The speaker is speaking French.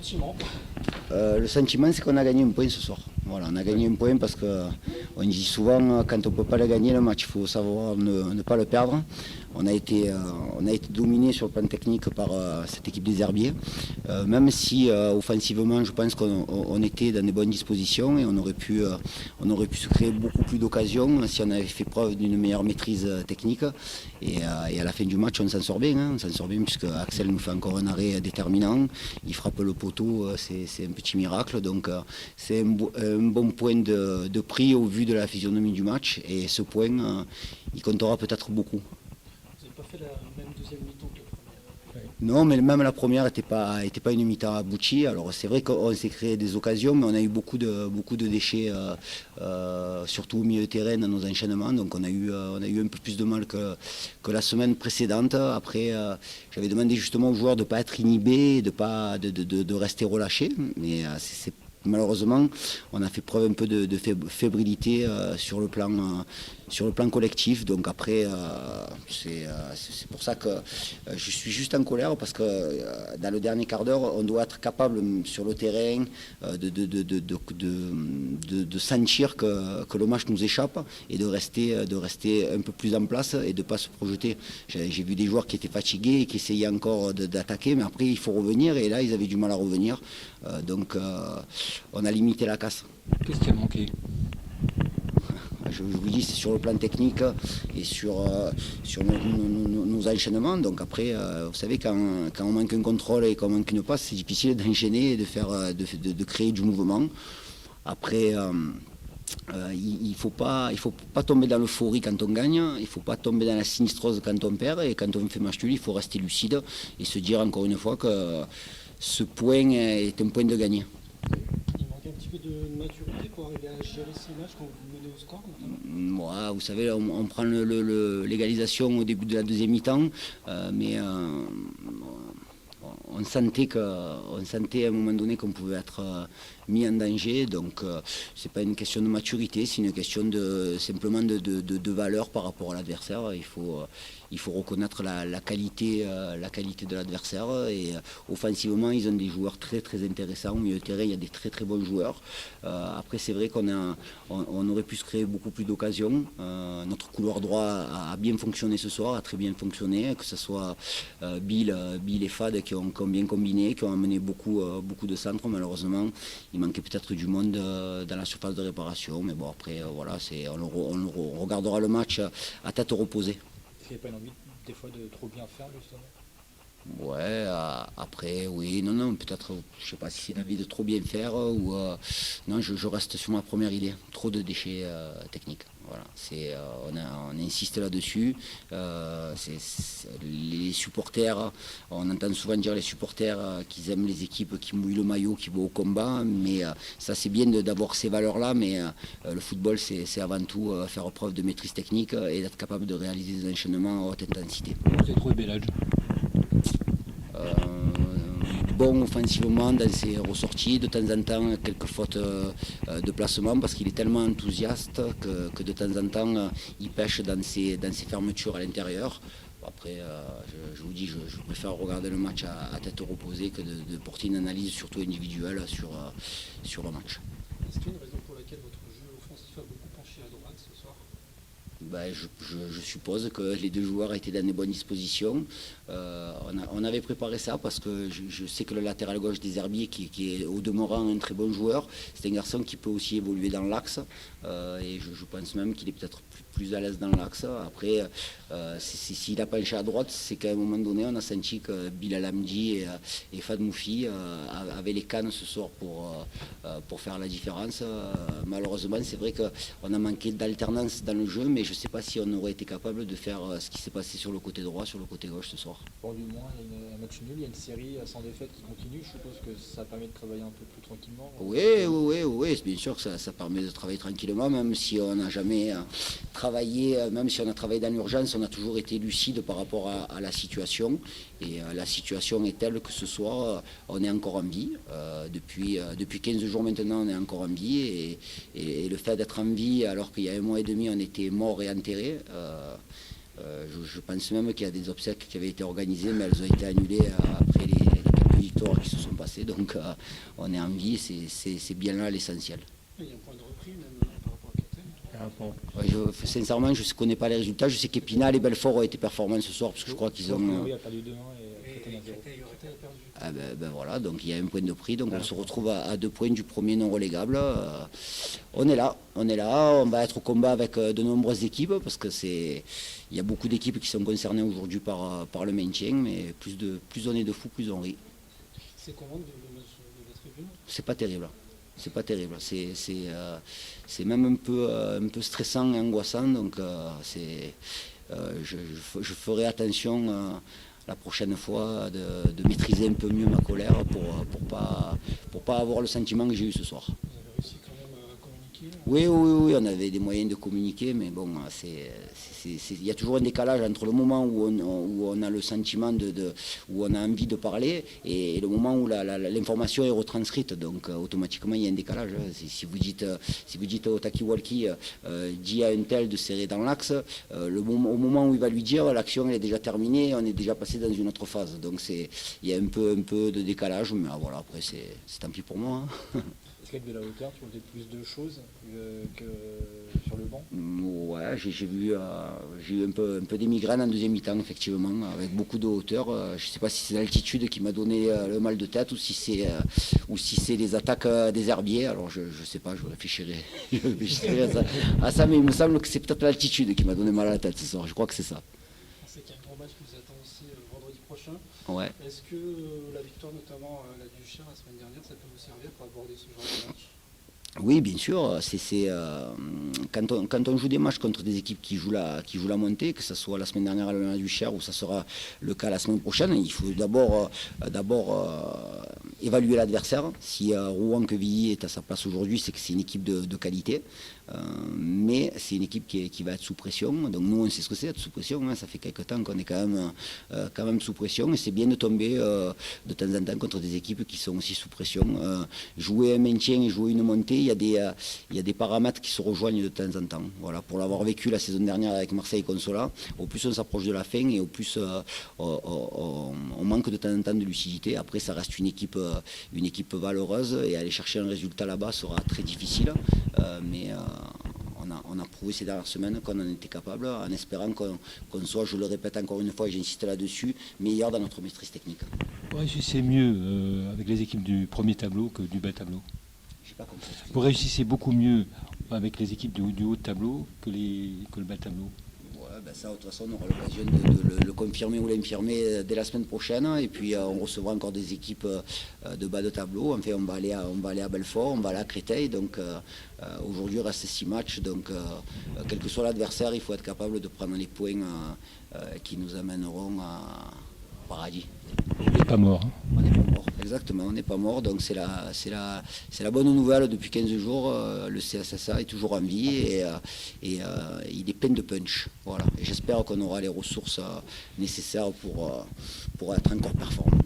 sentiment? Le sentiment, c'est qu'on a gagné un point ce soir. Voilà, on a gagné un point parce qu'on dit souvent, quand on ne peut pas le gagner, le match, il faut savoir ne pas le perdre. On a été dominé sur le plan technique par cette équipe des Herbiers, même si offensivement, je pense qu'on était dans des bonnes dispositions et on aurait pu se créer beaucoup plus d'occasions si on avait fait preuve d'une meilleure maîtrise technique. Et à la fin du match, on s'en sort bien. On s'en sort bien puisque Axel nous fait encore un arrêt déterminant. Il frappe le poteau, c'est un petit miracle. Donc c'est un bon point de prix au vu de la physionomie du match. Et ce point, il comptera peut-être beaucoup. Vous n'avez pas fait la même deuxième mi-temps que la première? Non, mais même la première n'était pas une mi-temps aboutie. Alors c'est vrai qu'on s'est créé des occasions, mais on a eu beaucoup de déchets, surtout au milieu de terrain dans nos enchaînements. Donc on a eu un peu plus de mal que la semaine précédente. Après, j'avais demandé justement aux joueurs de ne pas être inhibés, de rester relâchés. Mais malheureusement, on a fait preuve un peu de fébrilité sur le plan collectif. Donc après, c'est pour ça que je suis juste en colère parce que dans le dernier quart d'heure, on doit être capable sur le terrain de sentir que le match nous échappe et de rester un peu plus en place et de ne pas se projeter. J'ai vu des joueurs qui étaient fatigués et qui essayaient encore d'attaquer, mais après il faut revenir et là ils avaient du mal à revenir. Donc on a limité la casse. Qu'est-ce qui a manqué ? Je vous dis, c'est sur le plan technique et sur nos enchaînements. Donc après, vous savez, quand on manque un contrôle et qu'on manque une passe, c'est difficile d'enchaîner et de créer du mouvement. Après, il ne faut pas tomber dans l'euphorie quand on gagne, il ne faut pas tomber dans la sinistrose quand on perd. Et quand on fait match nul, il faut rester lucide et se dire encore une fois que ce point est un point de gagner. Il manque un petit peu de maturité pour arriver à gérer ces matchs quand vous menez au score, notamment. Ouais, vous savez, on prend l'égalisation au début de la deuxième mi-temps, mais on sentait à un moment donné qu'on pouvait être mis en danger. Donc c'est pas une question de maturité, c'est une question simplement de valeur par rapport à l'adversaire. Il faut reconnaître la qualité de l'adversaire et offensivement ils ont des joueurs très très intéressants. Au milieu de terrain il y a des très très bons joueurs. Après c'est vrai on aurait pu se créer beaucoup plus d'occasions. Notre couloir droit a bien fonctionné ce soir, a très bien fonctionné, que ce soit Bill et Fad qui ont bien combiné, qui ont amené beaucoup de centres. Malheureusement il manquait peut-être du monde dans la surface de réparation, mais bon après voilà, on regardera le match à tête reposée. Est-ce qu'il n'y a pas une envie des fois de trop bien faire justement ? Ouais, après oui, non, peut-être, je sais pas si c'est l'envie de trop bien faire ou non, je reste sur ma première idée, trop de déchets techniques. Voilà, on insiste là-dessus. Les supporters, on entend souvent dire les supporters qu'ils aiment les équipes qui mouillent le maillot, qui vont au combat, mais ça c'est bien d'avoir ces valeurs-là, mais le football c'est avant tout faire preuve de maîtrise technique et d'être capable de réaliser des enchaînements à haute intensité. Vous avez trouvé Bellage ? Bon offensivement dans ses ressorties, de temps en temps quelques fautes de placement parce qu'il est tellement enthousiaste que de temps en temps il pêche dans ses fermetures à l'intérieur. Après, je vous dis, je préfère regarder le match à tête reposée que de porter une analyse surtout individuelle sur le match. Est-ce qu'il y a une raison pour laquelle votre jeu offensif a beaucoup penché à droite ce soir ? Ben, je suppose que les deux joueurs étaient dans de bonnes dispositions. On avait préparé ça parce que je sais que le latéral gauche des Herbiers, qui est au demeurant un très bon joueur, c'est un garçon qui peut aussi évoluer dans l'axe. Et je pense même qu'il est peut-être plus à l'aise dans l'axe. Après, s'il a penché à droite, c'est qu'à un moment donné, on a senti que Bilal Hamdi et Fad Moufi avaient les cannes ce soir pour faire la différence. Malheureusement, c'est vrai qu'on a manqué d'alternance dans le jeu, mais je ne sais pas si on aurait été capable de faire ce qui s'est passé sur le côté droit, sur le côté gauche ce soir. Pour du moins, il y a un match nul, il y a une série sans défaite qui continue. Je suppose que ça permet de travailler un peu plus tranquillement. Oui, bien sûr que ça permet de travailler tranquillement, même si on n'a jamais travaillé, même si on a travaillé dans l'urgence, on a toujours été lucide par rapport à la situation. Et la situation est telle que ce soir, on est encore en vie. Depuis 15 jours maintenant, on est encore en vie. Et le fait d'être en vie, alors qu'il y a 1 mois et demi, on était mort et enterré, je pense même qu'il y a des obsèques qui avaient été organisées, mais elles ont été annulées après les quelques victoires soirs qui se sont passés. Donc on est en vie, c'est bien là l'essentiel. Il y a un point de reprise même par rapport à Catel. Il y a un point. Ouais, sincèrement, je ne connais pas les résultats. Je sais qu'Épinal et Belfort ont été performants ce soir parce que je crois qu'ils ont. Oui, a perdu 2-1 et Créteil 1-0. Créteil a perdu. Ah ben voilà, donc il y a un point de prix, donc on se retrouve à 2 points du premier non relégable. On est là, on va être au combat avec de nombreuses équipes parce que il y a beaucoup d'équipes qui sont concernées aujourd'hui par le maintien, mais plus on est de fous, plus on rit. C'est comment le match de la tribune? C'est pas terrible. C'est pas terrible. C'est même un peu stressant et angoissant. Donc je ferai attention la prochaine fois de maîtriser un peu mieux ma colère pour pas avoir le sentiment que j'ai eu ce soir. Vous avez réussi quand même à communiquer? Oui, on avait des moyens de communiquer, mais bon, il y a toujours un décalage entre le moment où on a le sentiment où on a envie de parler et le moment où l'information est retranscrite. Donc automatiquement, il y a un décalage. Si vous dites au talkie-walkie, dis à un tel de serrer dans l'axe, au moment où il va lui dire, l'action elle est déjà terminée, on est déjà passé dans une autre phase. Donc il y a un peu de décalage, mais voilà, après c'est tant pis pour moi. Hein. Est-ce qu'avec de la hauteur, tu vois peut-être plus de choses que sur le banc? Ouais, j'ai eu un peu des migraines en deuxième mi-temps, effectivement, avec beaucoup de hauteur. Je ne sais pas si c'est l'altitude qui m'a donné le mal de tête ou si c'est les attaques des herbiers. Alors je ne sais pas, je réfléchirai à ça, mais il me semble que c'est peut-être l'altitude qui m'a donné mal à la tête ce soir. Je crois que c'est ça. C'est qu'il y a un gros match qui nous attend aussi vendredi prochain. Ouais. Est-ce que la victoire, notamment la Duchère la semaine dernière, ça peut vous servir pour aborder ce genre de match? Oui, bien sûr. Quand on joue des matchs contre des équipes qui jouent la montée, que ce soit la semaine dernière à la Duchère ou ça sera le cas la semaine prochaine, il faut d'abord évaluer l'adversaire. Si Rouen-Quevilly est à sa place aujourd'hui, c'est que c'est une équipe de qualité. Mais c'est une équipe qui va être sous pression. Donc nous, on sait ce que c'est être sous pression. Hein. Ça fait quelques temps qu'on est quand même sous pression. Et c'est bien de tomber de temps en temps contre des équipes qui sont aussi sous pression. Jouer un maintien et jouer une montée, il y a des paramètres qui se rejoignent de temps en temps. Voilà, pour l'avoir vécu la saison dernière avec Marseille Consola, au plus on s'approche de la fin et au plus on manque de temps en temps de lucidité. Après, ça reste une équipe valeureuse et aller chercher un résultat là-bas sera très difficile. Mais on a prouvé ces dernières semaines qu'on en était capable, en espérant qu'on soit, je le répète encore une fois, et j'insiste là-dessus, meilleur dans notre maîtrise technique. Vous réussissez mieux avec les équipes du premier tableau que du bas tableau. J'ai pas compris. Vous réussissez beaucoup mieux avec les équipes du haut tableau que le bas tableau. Ouais, ben ça, de toute façon, on aura l'occasion de le confirmer ou l'infirmer dès la semaine prochaine. Et puis, on recevra encore des équipes de bas de tableau. Enfin, on va aller à Belfort, on va aller à Créteil. Donc, aujourd'hui, il reste 6 matchs. Donc, quel que soit l'adversaire, il faut être capable de prendre les points qui nous amèneront au paradis. On n'est pas mort. Hein. On n'est pas mort, exactement, on n'est pas mort. Donc, c'est la bonne nouvelle depuis 15 jours. Le CSSA est toujours en vie et il est plein de punch. Voilà. Et j'espère qu'on aura les ressources nécessaires pour être encore performant.